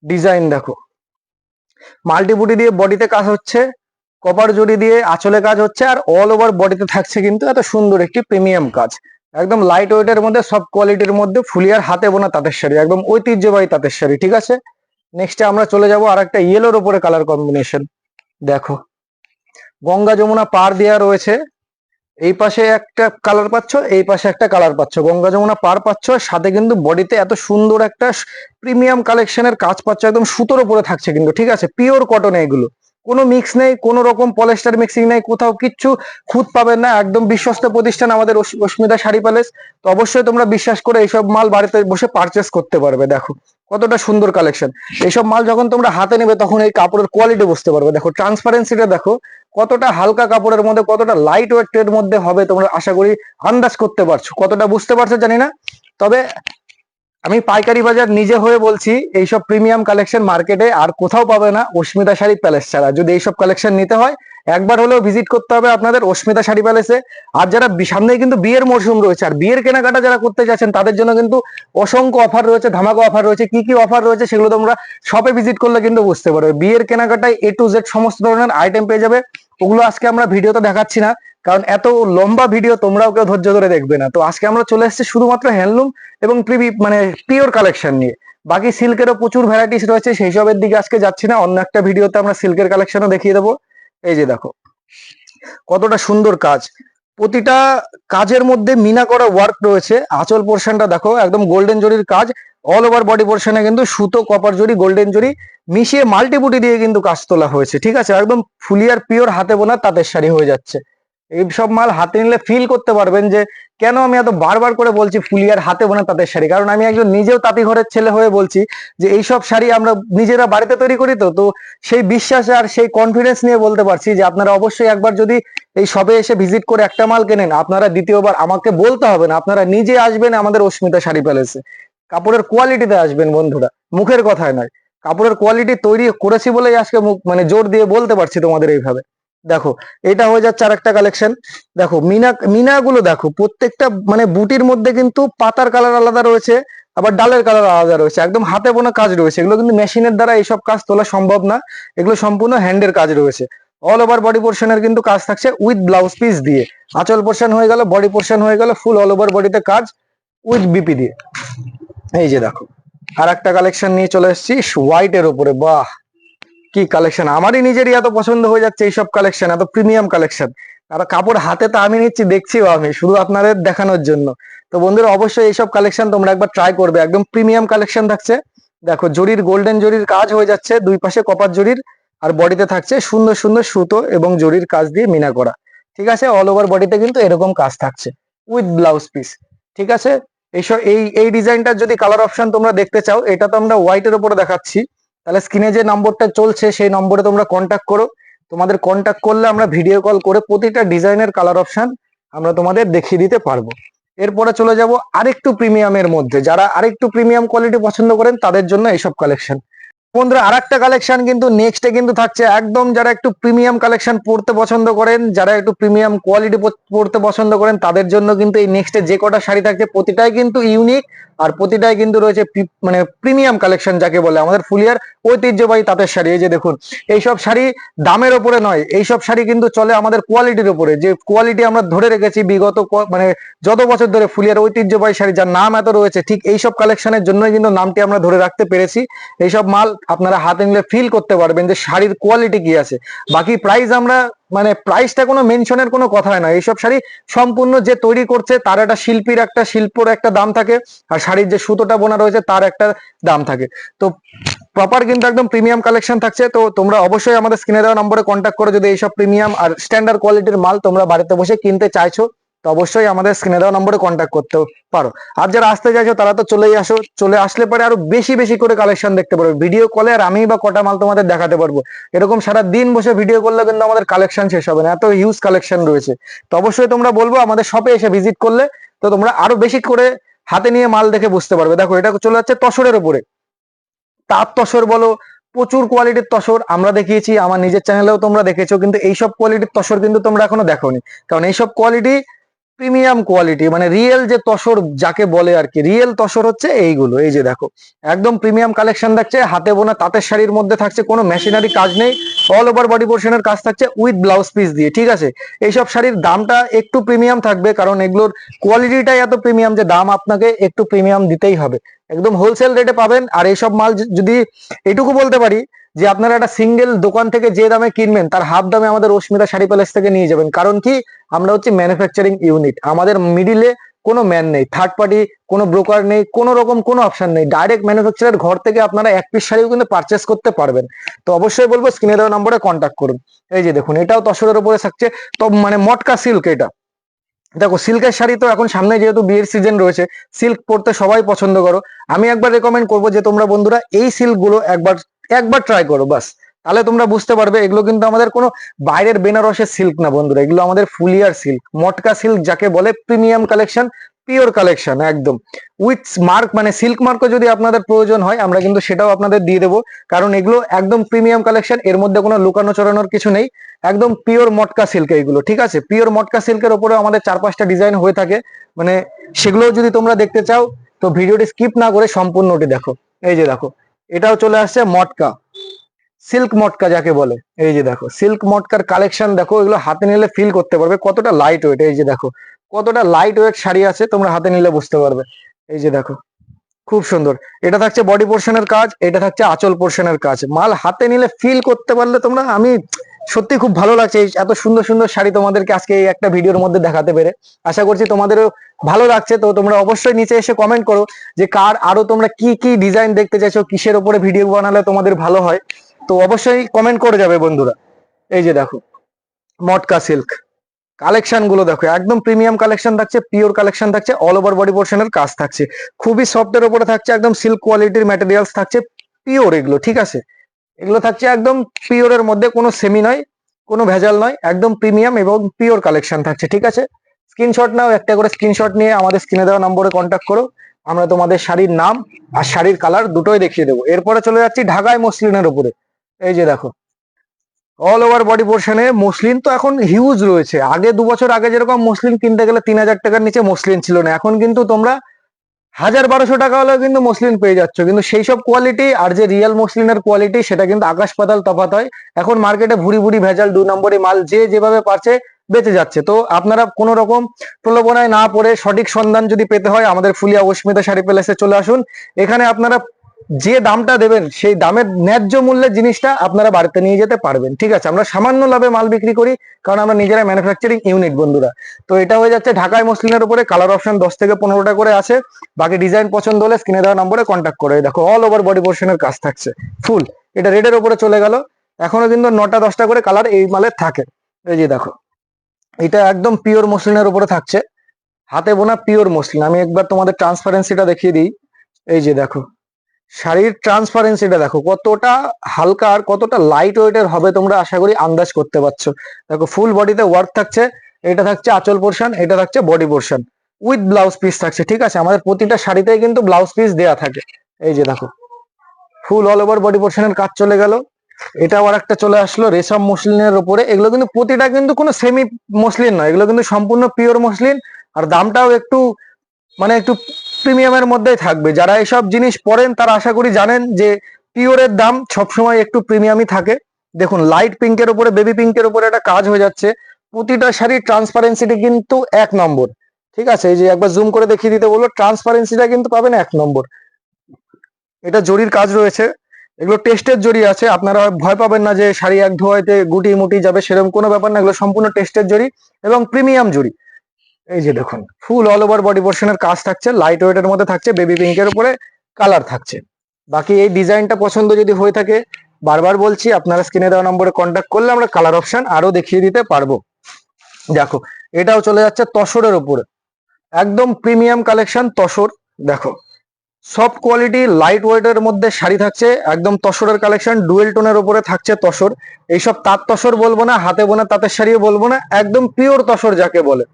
ডিজাইন দেখো, মাল্টিপুটি দিয়ে বডিতে কাজ হচ্ছে, কপার জড়ি দিয়ে আঁচলে কাজ হচ্ছে, আর অল ওভার বডিতে থাকছে কিন্তু এত সুন্দর একটি প্রিমিয়াম কাজ। একদম লাইট ওয়েটের মধ্যে, সব কোয়ালিটির মধ্যে, ফুলিয়ার হাতে বোনা তাঁতের শাড়ি, একদম ঐতিহ্যবাহী তাঁতের শাড়ি। ঠিক আছে, নেক্সটে আমরা চলে যাব আর একটা ইয়েলোর উপরে কালার কম্বিনেশন। দেখো, গঙ্গা যমুনা পার দেওয়া রয়েছে, এই পাশে একটা কালার পাচ্ছ, এই পাশে একটা কালার পাচ্ছ, গঙ্গা যমুনা পার পাচ্ছ, সাথে কিন্তু বডিতে এত সুন্দর একটা প্রিমিয়াম কালেকশনের কাজ পাচ্ছ, একদম সুতোর উপরে থাকছে কিন্তু। ঠিক আছে, পিওর কটন, এগুলো কোনো মিক্স নেই, কোনো রকম পলিস্টার মিক্সিং নেই, কোথাও কিচ্ছু খুঁত পাবেন না। একদম বিশ্বস্ত প্রতিষ্ঠান আমাদের অস্মিতা শাড়ি প্যালেস। তো অবশ্যই তোমরা বিশ্বাস করে এইসব মাল বাড়িতে বসে পারচেস করতে পারবে। দেখো কতটা সুন্দর কালেকশন। এইসব মাল যখন তোমরা হাতে নেবে তখন এই কাপড়ের কোয়ালিটি বুঝতে পারবে। দেখো ট্রান্সপারেন্সিটা দেখো, কতটা হালকা কাপড়ের মধ্যে, কতটা লাইট ওয়েটের মধ্যে হবে, তোমরা আশা করি আন্দাজ করতে পারছো। কতটা বুঝতে পারছো জানি না, তবে আমি পাইকারি বাজার নিজে হয়ে বলছি, এইসব প্রিমিয়াম কালেকশন মার্কেটে আর কোথাও পাবে না অস্মিতা শাড়ি প্যালেস ছাড়া। যদি এইসব কালেকশন নিতে হয় একবার হলেও ভিজিট করতে হবে আপনাদের অস্মিতা শাড়ি প্যালেসে। আর যারা সামনে কিন্তু বিয়ের মরশুম রয়েছে, আর বিয়ের কেনাকাটা যারা করতে যাচ্ছেন তাদের জন্য কিন্তু অসংখ্য অফার রয়েছে, ধামাকা অফার রয়েছে। কি কি অফার রয়েছে সেগুলো তোমরা শপে ভিজিট করলে কিন্তু বুঝতে পারবে। বিয়ের কেনাকাটায় A to Z সমস্ত ধরনের আইটেম পেয়ে যাবে। ওগুলো আজকে আমরা ভিডিওতে দেখাচ্ছি না, কারণ এত লম্বা ভিডিও তোমরাও কেউ ধৈর্য ধরে দেখবে না। তো আজকে আমরা চলে এসেছি শুধুমাত্র হ্যান্ডলুম এবং মানে পিওর কালেকশন নিয়ে। বাকি সিল্কেরও প্রচুর ভ্যারাইটিস রয়েছে, সেই সবের দিকে আজকে যাচ্ছি না, অন্য একটা ভিডিওতে আমরা সিল্কের কালেকশনও দেখিয়ে দেবো। এই যে দেখো কতটা সুন্দর কাজ, প্রতিটা কাজের মধ্যে মিনা করা ওয়ার্ক রয়েছে। আঁচল পোর্শনটা দেখো, একদম গোল্ডেন জরির কাজ। অল ওভার বডি পোর্শনে কিন্তু সুতো, কপার জরি, গোল্ডেন জরি মিশিয়ে মাল্টিপুটি দিয়ে কিন্তু কাজ তোলা হয়েছে। ঠিক আছে, একদম ফুলিয়ার পিওর হাতে বোনা তাঁতের শাড়ি হয়ে যাচ্ছে। এই সব মাল হাতে নিলে ফিল করতে পারবেন যে কেন আমি এত বারবার করে বলছি ফুলিয়ার হাতে বোনা তাঁতের শাড়ি, কারণ আমি একজন নিজেও তাঁতি ঘরের ছেলে হয়ে বলছি যে এইসব শাড়ি আমরা নিজেরা বাড়িতে তৈরি করি। তো সেই বিশ্বাস আর সেই কনফিডেন্স নিয়ে বলতে পারছি যে আপনারা অবশ্যই একবার যদি এই শপে এসে ভিজিট করে একটা মাল কেনেন, আপনারা দ্বিতীয়বার আমাকে বলতে হবে না, আপনারা নিজে আসবেন আমাদের অস্মিতা শাড়ি প্যালেসে। কাপড়ের কোয়ালিটিতে আসবেন বন্ধুরা, মুখের কথায় নয়। কাপড়ের কোয়ালিটি তৈরি করেছি বলেই আজকে মানে জোর দিয়ে বলতে পারছি তোমাদের এইভাবে। দেখো এটা হয়ে যাচ্ছে আর একটা কালেকশন। দেখো মিনা গুলো দেখো, প্রত্যেকটা মানে বুটির মধ্যে কিন্তু পাতার কালার আলাদা রয়েছে, আবার ডালের কালার আলাদা রয়েছে, একদম হাতে বোনা কাজ রয়েছে। এগুলো কিন্তু মেশিনের দ্বারা এইসব কাজ তোলা সম্ভব না, এগুলো সম্পূর্ণ হ্যান্ডের কাজ রয়েছে। অল ওভার বডি পোর্শনের কিন্তু কাজ থাকছে উইথ ব্লাউজ পিস দিয়ে। আঁচল পোর্শন হয়ে গেল, বডি পোর্শন হয়ে গেল, ফুল অল ওভার বডিতে কাজ উইথ বিপি দিয়ে। এই যে দেখো আর একটা কালেকশন নিয়ে চলে এসেছি হোয়াইট এর উপরে। বাহ কি কালেকশন, আমারই নিজেরই এত পছন্দ হয়ে যাচ্ছে এইসব কালেকশন, এত প্রিমিয়াম কালেকশন। আর কাপড় হাতে তো আমি নিচ্ছি, দেখছিও আমি, শুধু আপনাদের দেখানোর জন্য। তো বন্ধুরা অবশ্যই এইসব কালেকশন তোমরা একবার ট্রাই করবে, একদম প্রিমিয়াম কালেকশন থাকছে। দেখো জরির গোল্ডেন জরির কাজ হয়ে যাচ্ছে, দুই পাশে কপার জরির, আর বডিতে থাকছে সুন্দর সুন্দর সুতো এবং জরির কাজ দিয়ে মিনা করা। ঠিক আছে, অল ওভার বডিতে কিন্তু এরকম কাজ থাকছে উইথ ব্লাউজ পিস। ঠিক আছে, এইসব এই ডিজাইনটার যদি কালার অপশন তোমরা দেখতে চাও, এটা তো আমরা হোয়াইটের উপরে দেখাচ্ছি, তাহলে স্ক্রিনে যে নম্বরটা চলছে সেই নম্বরে তোমরা কন্ট্যাক্ট করো। তোমাদের কন্ট্যাক্ট করলে আমরা ভিডিও কল করে প্রতিটা ডিজাইনের কালার অপশন আমরা তোমাদের দেখিয়ে দিতে পারবো। এরপরে চলে যাব আরেকটু প্রিমিয়ামের মধ্যে, যারা আরেকটু প্রিমিয়াম কোয়ালিটি পছন্দ করেন তাদের জন্য এইসব কালেকশন। বন্ধুরা আরেকটা কালেকশন কিন্তু নেক্সটে কিন্তু থাকছে, একদম যারা একটু প্রিমিয়াম কালেকশন পড়তে পছন্দ করেন, যারা একটু প্রিমিয়াম কোয়ালিটি পড়তে পছন্দ করেন তাদের জন্য কিন্তু এই নেক্সটে যে কটা শাড়ি থাকছে প্রতিটাই কিন্তু ইউনিক, আর প্রতিটাই কিন্তু রয়েছে মানে প্রিমিয়াম কালেকশন যাকে বলে, আমাদের ফুলিয়ার ঐতিহ্যবাহী তাঁতের শাড়ি। এই যে দেখুন, এইসব শাড়ি দামের ওপরে নয়, এইসব শাড়ি কিন্তু চলে আমাদের কোয়ালিটির উপরে, যে কোয়ালিটি আমরা ধরে রেখেছি বিগত মানে যত বছর ধরে ফুলিয়ার ঐতিহ্যবাহী শাড়ি, যার নাম এত রয়েছে, ঠিক এইসব কালেকশনের জন্যই কিন্তু নামটি আমরা ধরে রাখতে পেরেছি। এইসব মাল আপনারা হাতে নিলে ফিল করতে পারবেন যে শাড়ির কোয়ালিটি কি আছে। বাকি প্রাইস আমরা মানে প্রাইসটা কোনো মেনশনের কোনো কথাই না, এইসব শাড়ি সম্পূর্ণ যে তৈরি করছে তার একটা শিল্পর একটা দাম থাকে, আর শাড়ির যে সুতোটা বোনা রয়েছে তার একটা দাম থাকে। তো প্রপার কিন্তু একদম প্রিমিয়াম কালেকশন থাকছে। তো তোমরা অবশ্যই আমাদের স্ক্রিনে দেওয়া নম্বরে কন্ট্যাক্ট করো যদি এইসব প্রিমিয়াম আর স্ট্যান্ডার্ড কোয়ালিটির মাল তোমরা বাড়িতে বসে কিনতে চাইছো, তো অবশ্যই আমাদের স্ক্রিনে দেওয়া নম্বরে কন্ট্যাক্ট করতে পারো। আর যারা আসতে চাইছো তারা তো চলেই আসো, চলে আসলে পরে আরো বেশি বেশি করে কালেকশন দেখতে পারবে ভিডিও কলে, আর আমি বা কটা মাল তোমাদের দেখাতে পারবো। এরকম সারা দিন বসে ভিডিও করলে কিন্তু আমাদের কালেকশন শেষ হবে না, এত হিউজ কালেকশন রয়েছে। তো অবশ্যই তোমরা বলবো আমাদের শপে এসে ভিজিট করলে, তো তোমরা আরো বেশি করে হাতে নিয়ে মাল দেখে বুঝতে পারবে। দেখো এটা চলে যাচ্ছে তসরের উপরে, তাঁত তসর বলো, প্রচুর কোয়ালিটির তসর আমরা দেখিয়েছি, আমার নিজের চ্যানেলেও তোমরা দেখেছো, কিন্তু এইসব কোয়ালিটির তসর কিন্তু তোমরা এখনো দেখোনি, কারণ এইসব কোয়ালিটি প্রিমিয়াম কোয়ালিটি, মানে রিয়েল যে তসর যাকে বলে আর কি, রিয়েল তসর হচ্ছে এইগুলো। এই যে দেখো একদম প্রিমিয়াম কালেকশন থাকছে, হাতে বোনা তাঁতের শাড়ির মধ্যে থাকছে, কোনো মেশিনারি কাজ নেই, অল ওভার বডি পোর্শনের কাজ থাকছে উইথ ব্লাউজ পিস দিয়ে। ঠিক আছে, এইসব শাড়ির দামটা একটু প্রিমিয়াম থাকবে, কারণ এগুলোর কোয়ালিটিটাই এত প্রিমিয়াম যে দাম আপনাকে একটু প্রিমিয়াম দিতেই হবে। একদম হোলসেল রেটে পাবেন। আর এইসব মাল যদি এটুকু বলতে পারি যে আপনারা একটা সিঙ্গেল দোকান থেকে যে দামে কিনবেন তার হাফ দামে আমাদের অস্মিতা শাড়ি প্যালেস থেকে নিয়ে যাবেন। কারণ কি, আমরা হচ্ছে ম্যানুফ্যাকচারিং ইউনিট, আমাদের মিডিলে কোনো ম্যান নেই, থার্ড পার্টি কোনো ব্রোকার নেই, কোনো রকম কোনো অপশন নেই, ডাইরেক্ট ম্যানুফ্যাকচারের ঘর থেকে আপনারা এক পিস শাড়িও কিন্তু পারচেস করতে পারবেন। তো অবশ্যই বলবো স্ক্রিনে দেওয়া নম্বরে কন্ট্যাক্ট করুন। এই যে দেখুন এটাও তসরের উপরে থাকছে, তো মানে মটকা সিল্ক। এটা দেখো সিল্কের শাড়ি তো এখন সামনে যেহেতু বিয়ের সিজন রয়েছে, সিল্ক পরতে সবাই পছন্দ করো। আমি একবার রেকমেন্ড করবো যে তোমরা বন্ধুরা এই সিল্ক গুলো একবার একবার ট্রাই করো বাস, তাহলে তোমরা বুঝতে পারবে এগুলো কিন্তু আমাদের কোনো বাইরের বেনারসের সিল্ক না বন্ধুরা, এগুলো আমাদের ফুলিয়ার সিল্ক, মটকা সিল্ক যাকে বলে, প্রিমিয়াম কালেকশন, পিওর কালেকশন একদম উইথ মার্ক, মানে সিল্ক মার্কও যদি আপনাদের প্রয়োজন হয় আমরা কিন্তু সেটাও আপনাদের দিয়ে দেবো, কারণ এগুলো একদম প্রিমিয়াম কালেকশন, এর মধ্যে কোনো লুকানো চড়ানোর কিছু নেই, একদম পিওর মটকা সিল্ক এইগুলো। ঠিক আছে, পিওর মটকা সিল্কের উপরে আমাদের 4-5টা ডিজাইন হয়ে থাকে, মানে সেগুলো যদি তোমরা দেখতে চাও তো ভিডিওটি স্কিপ না করে সম্পূর্ণটি দেখো। এই যে দেখো এটাও চলে আসছে মটকা, সিল্ক মটকা যাকে বলে। এই যে দেখো সিল্ক মটকার কালেকশন দেখো, এগুলো হাতে নিলে ফিল করতে পারবে কতটা লাইট ওয়েট। এই যে দেখো কতটা লাইট ওয়েট শাড়ি আছে, তোমরা হাতে নিলে বুঝতে পারবে। এই যে দেখো খুব সুন্দর, এটা থাকছে বডি পোর্শনের কাজ, এটা থাকছে আঁচল পোর্শনের কাজ, মাল হাতে নিলে ফিল করতে পারলে তোমরা, আমি সত্যি খুব ভালো লাগছে এই এত সুন্দর সুন্দর শাড়ি তোমাদেরকে আজকে এই একটা ভিডিওর মধ্যে দেখাতে পেরে। আশা করছি তোমাদেরও ভালো লাগছে। তো তোমরা অবশ্যই নিচে এসে কমেন্ট করো যে কার আরো তোমরা কি কি ডিজাইন দেখতে চাইছো, কিসের উপরে ভিডিও বানালে তোমাদের ভালো হয়, তো অবশ্যই কমেন্ট করে যাবে বন্ধুরা। এই যে দেখো মটকা সিল্ক কালেকশন গুলো দেখো, একদম প্রিমিয়াম কালেকশন থাকছে, পিওর কালেকশন থাকছে, অল ওভার বডি পোর্শনের কাজ থাকছে, খুবই সফটের উপরে থাকছে, একদম সিল্ক কোয়ালিটির ম্যাটেরিয়ালস থাকছে, পিওর এগুলো। ঠিক আছে, এগুলো থাকছে একদম পিওরের মধ্যে, কোনো সেমি নয়, কোনো ভেজাল নয়, একদম প্রিমিয়াম এবং পিওর কালেকশন থাকছে। ঠিক আছে, স্ক্রিনশট নাও, একটা করে স্ক্রিনশট নিয়ে আমাদের স্ক্রিনে দেওয়া নম্বরে কন্ট্যাক্ট করো, আমরা তোমাদের শাড়ির নাম আর শাড়ির কালার দুটোই দেখিয়ে দেবো। এরপরে চলে যাচ্ছি ঢাকাই মসলিনের উপরে। এই যে দেখো অল ওভার বডি পোর্শনে মসলিন তো এখন হিউজ রয়েছে, আগে 2 বছর আগে যেরকম মসলিন কিনতে গেলে 3,000 টাকার নিচে মসলিন ছিল না, এখন কিন্তু তোমরা 1,000-1,200 টাকা হলেও কিন্তু মসলিন পেয়ে যাচ্ছ। কিন্তু সেই সব কোয়ালিটি আর যে রিয়েল মসলিনের কোয়ালিটি সেটা কিন্তু আকাশ পাতাল তফাৎ হয়। এখন মার্কেটে ভুরি ভুরি ভেজাল 2 নম্বরই মাল যে যেভাবে পারছে বেঁচে যাচ্ছে। তো আপনারা কোনো রকম প্রলোভনায় না পড়ে সঠিক সন্ধান যদি পেতে হয় আমাদের ফুলিয়া অস্মিতা শাড়ি প্যালেসে চলে আসুন। এখানে আপনারা যে দামটা দেবেন সেই দামের ন্যায্য মূল্যের জিনিসটা আপনারা বাড়িতে নিয়ে যেতে পারবেন। ঠিক আছে, আমরা সামান্য লাভে মাল বিক্রি করি কারণ আমরা নিজেরা ম্যানুফ্যাকচারিং ইউনিট বন্ধুরা। তো এটা হয়ে যাচ্ছে ঢাকাই মসলিনের উপরে, কালার অপশন 10 থেকে 15টা করে আছে, বাকি ডিজাইন পছন্দ হলে স্ক্রিনে দেওয়া নম্বরে কন্ট্যাক্ট করে। দেখো অল ওভার বডি পোর্শনের কাজ থাকছে ফুল, এটা রেডের উপরে চলে গেল, এখনো কিন্তু 9টা-10টা করে কালার এই মালের থাকে। এই যে দেখো এটা একদম পিওর মসলিনের উপরে থাকছে, হাতে বোনা পিওর মসলিন। আমি একবার তোমাদের ট্রান্সপারেন্সিটা দেখিয়ে দিই। এই যে দেখো শাড়ির ট্রান্সপারেন্সিটা দেখো কতটা হালকা আর কতটা লাইট ওয়েটের হবে, তোমরা আশা করি আন্দাজ করতে পারছো। দেখো ফুল বডিতে ওয়ার্ক থাকছে, এটা থাকছে আঁচল পোর্শন, এটা থাকছে body portion, with blouse piece থাকছে। ঠিক আছে, আমাদের প্রতিটা শাড়িতেই কিন্তু ব্লাউজ পিস দেয়া থাকে। এই যে দেখো ফুল অল ওভার বডি পোর্শনের কাজ চলে গেল। এটা আবার একটা চলে আসলো রেশম মসলিনের উপরে, এগুলো কিন্তু প্রতিটা কিন্তু কোনো সেমি মসলিন নয়, এগুলো কিন্তু সম্পূর্ণ পিওর মসলিন, আর দামটাও একটু মানে একটু প্রিমিয়ামের মধ্যেই থাকবে। যারা এসব জিনিস পরেন তারা আশা করি জানেন যে পিওরের দাম সবসময় একটু প্রিমিয়ামই থাকে। দেখুন লাইট পিঙ্কের উপরে, বেবি পিঙ্কের উপরে একটা কাজ হয়ে যাচ্ছে, প্রতিটা শাড়ির ট্রান্সপারেন্সিটি কিন্তু 1 নম্বর। ঠিক আছে, এই যে একবার জুম করে দেখিয়ে দিতে বলবো, ট্রান্সপারেন্সিটা কিন্তু পাবেন 1 নম্বর। এটা জরির কাজ রয়েছে, এগুলো টেস্টের জরি আছে, আপনারা ভয় পাবেন না যে শাড়ি এক ধোয়াইতে গুটি মুটি যাবে, সেরকম কোনো ব্যাপার না, এগুলো সম্পূর্ণ টেস্টের জরি এবং প্রিমিয়াম জরি। এই যে দেখুন ফুল অল ওভার বডি পোর্শনের কাজ থাকছে, লাইট ওয়েটের মধ্যে থাকছে, বেবি পিঙ্কের উপরে কালার থাকছে। বাকি এই ডিজাইনটা পছন্দ যদি হয়ে থাকে, বারবার বলছি আপনারা স্ক্রিনে দেওয়া নম্বরে কন্ট্যাক্ট করলে আমরা কালার অপশন আরো দেখিয়ে দিতে পারবো। দেখো এটাও চলে যাচ্ছে তসরের উপরে, একদম প্রিমিয়াম কালেকশন তসর। দেখো সফট কোয়ালিটি লাইট ওয়েটের মধ্যে শাড়ি থাকছে, একদম তসরের কালেকশন, ডুয়েল টোনের উপরে থাকছে তসর। এইসব তাঁত তসর বলবো না, হাতে বোনা তাঁতের শাড়িও বলবো না, একদম পিওর তসর যাকে বলে।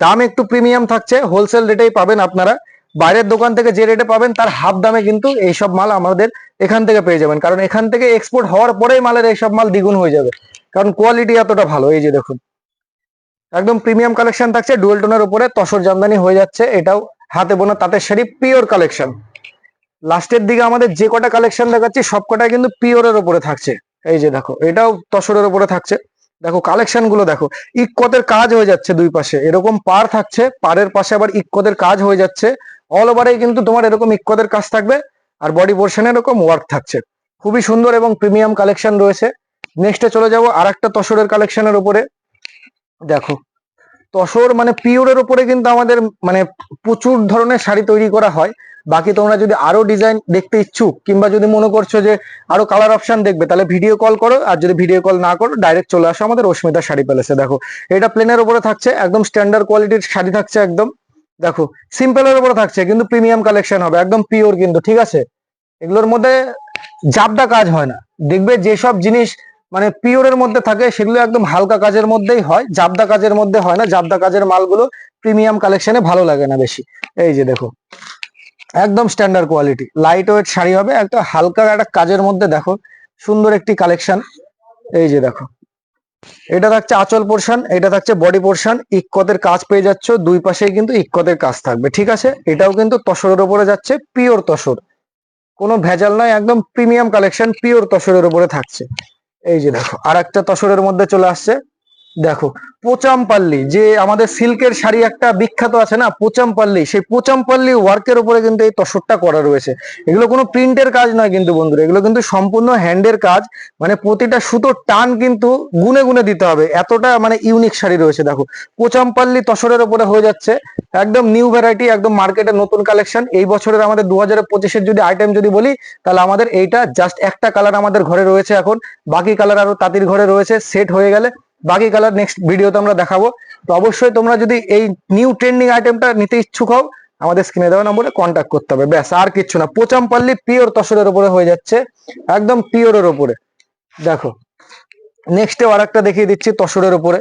দাম একটু প্রিমিয়াম থাকছে, হোলসেল রেটেই পাবেন আপনারা, বাইরের দোকান থেকে যে রেটে পাবেন তার হাফ দামে কিন্তু এইসব মাল আমাদের এখান থেকে পেয়ে যাবেন, কারণ এখান থেকে এক্সপোর্ট হওয়ার পরেই মালের এইসব মাল দ্বিগুণ হয়ে যাবে, কারণ কোয়ালিটি এতটা ভালো। এই যে দেখুন একদম প্রিমিয়াম কালেকশন থাকছে, ডুয়েল টোনের উপরে তসর জামদানি হয়ে যাচ্ছে। এটাও হাতে বোনা তাঁতের শাড়ি, পিওর কালেকশন। লাস্টের দিকে আমাদের যে কটা কালেকশন দেখাচ্ছি সব কটাই কিন্তু পিওরের উপরে থাকছে। এই যে দেখো, এটাও তসরের উপরে থাকছে। দেখো কালেকশন গুলো দেখো, ইক্কতের কাজ হয়ে যাচ্ছে দুই পাশে, এরকম পার থাকছে, পারের পাশে আবার ইক্কতের কাজ হয়ে যাচ্ছে। অল ওভারে কিন্তু তোমার এরকম ইক্কতের কাজ থাকবে, আর বডি পোর্শনে এরকম ওয়ার্ক থাকছে। খুবই সুন্দর এবং প্রিমিয়াম কালেকশন রয়েছে। নেক্সটে চলে যাবো আর একটা তসরের কালেকশনের উপরে। দেখো তসর মানে পিওরের উপরে কিন্তু আমাদের মানে প্রচুর ধরনের শাড়ি তৈরি করা হয়। বাকি তোমরা যদি আরো ডিজাইন দেখতে ইচ্ছুক, কিংবা যদি মনে করছো যে আরো কালার অপশন দেখবে, তাহলে ভিডিও কল করো। আর যদি ভিডিও কল না করো, ডাইরেক্ট চলে আসো আমাদের অস্মিতা শাড়ি প্যালেসে। দেখো এটা প্লেনের উপরে থাকছে, একদম স্ট্যান্ডার্ড কোয়ালিটির শাড়ি থাকছে একদম। দেখো সিম্পলের উপরে থাকছে কিন্তু প্রিমিয়াম কালেকশন হবে, একদম পিওর কিন্তু, ঠিক আছে। এগুলোর মধ্যে জাবদা কাজ হয় না। দেখবে যেসব জিনিস মানে পিওরের মধ্যে থাকে সেগুলো একদম হালকা কাজের মধ্যেই হয়, জাবদা কাজের মধ্যে হয় না। জাবদা কাজের মালগুলো প্রিমিয়াম কালেকশনে ভালো লাগে না বেশি। এই যে দেখো একদম standard quality, light weight sari হবে, একটা হালকা একটা কাজের মধ্যে। দেখো সুন্দর একটি কালেকশন। এই যে দেখো, এটা থাকছে আঁচল পোর্শন, এটা থাকছে বডি পোর্শন। ইক্কতের কাজ পেয়ে যাচ্ছ, দুই পাশেই কিন্তু ইক্কতের কাজ থাকবে, ঠিক আছে। এটাও কিন্তু তসরের উপরে যাচ্ছে, পিওর তসর, কোনো ভেজাল নয়, একদম প্রিমিয়াম কালেকশন, পিওর তসরের উপরে থাকছে। এই যে দেখো আর একটা তসরের মধ্যে চলে আসছে। দেখো পোচামপাল্লি, যে আমাদের সিল্কের শাড়ি একটা বিখ্যাত আছে না পোচামপাল্লি, সেই পোচামপাল্লি ওয়ার্কের উপরে কিন্তু এই তসরটা করা রয়েছে। এগুলো কোনো প্রিন্টের কাজ নয় কিন্তু বন্ধুরা, এগুলো কিন্তু সম্পূর্ণ হ্যান্ডের কাজ। মানে প্রতিটা সুতোর টান কিন্তু গুনে গুনে দিতে হবে, এতটা মানে ইউনিক শাড়ি রয়েছে। দেখো পোচামপাল্লি তসরের উপরে হয়ে যাচ্ছে, একদম নিউ ভ্যারাইটি, একদম মার্কেটের নতুন কালেকশন। এই বছরের আমাদের 2025-এর যদি আইটেম যদি বলি, তাহলে আমাদের এইটা জাস্ট একটা কালার আমাদের ঘরে রয়েছে এখন। বাকি কালার আরো তাঁতির ঘরে রয়েছে, সেট হয়ে গেলে বাকি কালার নেক্সট ভিডিওতে আমরা দেখাবো। তো অবশ্যই তোমরা যদি এই নিউ ট্রেন্ডিং আইটেমটা নিতে ইচ্ছুক হও, আমাদের স্ক্রিনে দেওয়া নম্বরে কন্ট্যাক্ট করতে হবে, ব্যাস আর কিচ্ছু না। পোচামপাল্লি পিওর তসরের উপরে হয়ে যাচ্ছে, একদম পিওরের উপরে। দেখো নেক্সটে আর একটা দেখিয়ে দিচ্ছি তসরের উপরে,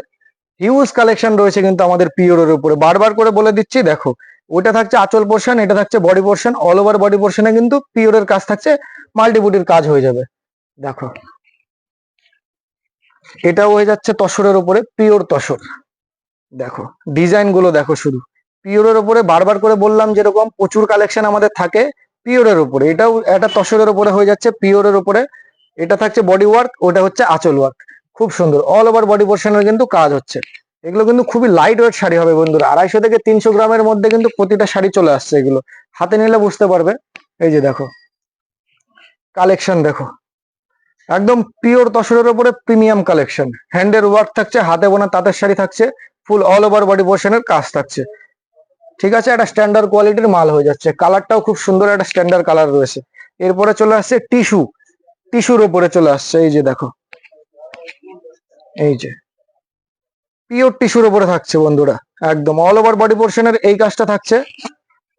হিউজ কালেকশন রয়েছে কিন্তু আমাদের পিওরের উপরে, বারবার করে বলে দিচ্ছি। দেখো ওইটা থাকছে আঁচল পোর্শন, এটা থাকছে body portion. All over body পোর্শনে কিন্তু পিওরের কাজ থাকছে, মাল্টিপুটির কাজ হয়ে যাবে। দেখো এটাও হয়ে যাচ্ছে তসরের উপরে, পিওর তসর। দেখো ডিজাইন গুলো দেখো, শুধু পিওরের উপরে, বারবার করে বললাম যেরকম প্রচুর কালেকশন আমাদের থাকে পিওরের উপরে, এটাও একটা তসরের উপরে হয়ে যাচ্ছে, পিওরের উপরে। এটা থাকছে বডি ওয়ার্ক, ওটা হচ্ছে আঁচল ওয়ার্ক, খুব সুন্দর অল ওভার বডি পোর্শনের কিন্তু কাজ হচ্ছে। এগুলো কিন্তু খুবই লাইট ওয়েট শাড়ি হবে বন্ধুরা, 250 থেকে 300 গ্রামের মধ্যে কিন্তু প্রতিটা শাড়ি চলে আসছে। এগুলো হাতে নিলে বুঝতে পারবে। এই যে দেখো কালেকশন দেখো, একদম পিওর তসরের উপরে প্রিমিয়াম কালেকশন, হ্যান্ডের ওয়ার্ক থাকছে, হাতে বোনা তাঁতের শাড়ি থাকছে, ফুল অল ওভার বডি পোর্শনের কাজ থাকছে, ঠিক আছে। একটা স্ট্যান্ডার্ড কোয়ালিটির মাল হয়ে যাচ্ছে, কালারটাও খুব সুন্দর, একটা স্ট্যান্ডার্ড কালার রয়েছে। এরপরে চলে আসছে টিস্যু, টিস্যুর উপরে চলে আসছে। এই যে দেখো, এই যে পিওর টিস্যুর উপরে থাকছে বন্ধুরা, একদম অল ওভার বডি পোর্শনের এই কাজটা থাকছে।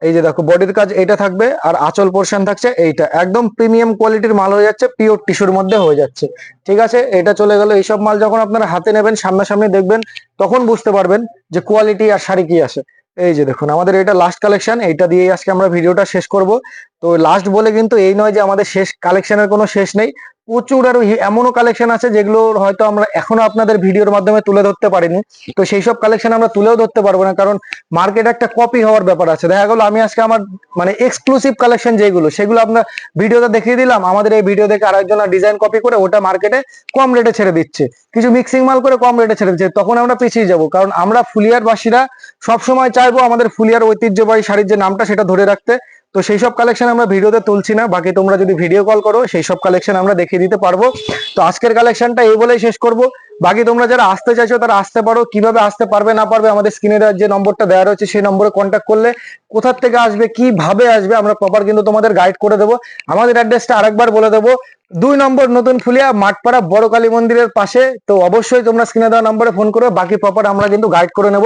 এই যে দেখো বডির কাজ এইটা থাকবে, আর আঁচল পোর্শন থাকছে এইটা, একদম প্রিমিয়াম কোয়ালিটির মাল হয়ে যাচ্ছে, পিওর টিস্যুর মধ্যে হয়ে যাচ্ছে, ঠিক আছে। এটা চলে গেল। এইসব মাল যখন আপনারা হাতে নেবেন, সামনাসামনি দেখবেন, তখন বুঝতে পারবেন যে কোয়ালিটি আর শাড়ি কি আসে। এই যে দেখুন আমাদের এটা লাস্ট কালেকশন, এইটা দিয়েই আজকে আমরা ভিডিওটা শেষ করব। তো লাস্ট বলে কিন্তু এই নয় যে আমাদের শেষ, কালেকশনের কোনো শেষ নেই, প্রচুর আরো এমনও কালেকশন আছে যেগুলো হয়তো আমরা এখনো আপনাদের ভিডিওর মাধ্যমে তুলে ধরতে পারিনি। তো সেই সব কালেকশন আমরা তুলেও ধরতে পারবো না, কারণ মার্কেট একটা কপি হওয়ার ব্যাপার আছে। দেখা গেলো আমি আজকে আমার মানে এক্সক্লুসিভ কালেকশন যেগুলো, সেগুলো আপনার ভিডিওতে দেখিয়ে দিলাম, আমাদের এই ভিডিও দেখে আরেকজন ডিজাইন কপি করে ওটা মার্কেটে কম রেটে ছেড়ে দিচ্ছে, কিছু মিক্সিং মাল করে কম রেটে ছেড়ে দিচ্ছে, তখন আমরা পিছিয়ে যাব। কারণ আমরা ফুলিয়ার বাসীরা সবসময় চাইবো আমাদের ফুলিয়ার ঐতিহ্যবাহী শাড়ির যে নামটা সেটা ধরে রাখতে। তো সেই সব কালেকশন আমরা ভিডিওতে তুলছি না, বাকি তোমরা যদি ভিডিও কল করো সেই সব কালেকশন আমরা দেখিয়ে দিতে পারবো। তো আজকের কালেকশনটা এই বলেই শেষ করব। বাকি তোমরা যারা আসতে চাইছো তারা আসতে পারো, কিভাবে আসতে পারবে না পারবে আমাদের স্ক্রিনে যে নম্বরটা দেওয়া রয়েছে সেই নম্বরে কন্ট্যাক্ট করলে কোথা থেকে আসবে, কিভাবে আসবে, আমরা প্রপার কিন্তু তোমাদের গাইড করে দেবো। আমাদের অ্যাড্রেসটা আরেকবার বলে দেবো, 2 নম্বর নতুন ফুলিয়া, মাঠপাড়া, বড় কালী মন্দিরের পাশে। তো অবশ্যই তোমরা স্ক্রিনে দেওয়া নম্বরে ফোন করো, বাকি প্রপার আমরা কিন্তু গাইড করে নেব।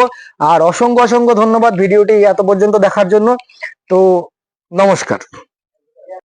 আর অসংখ্য অসংখ্য ধন্যবাদ ভিডিওটি এত পর্যন্ত দেখার জন্য। তো নমস্কার।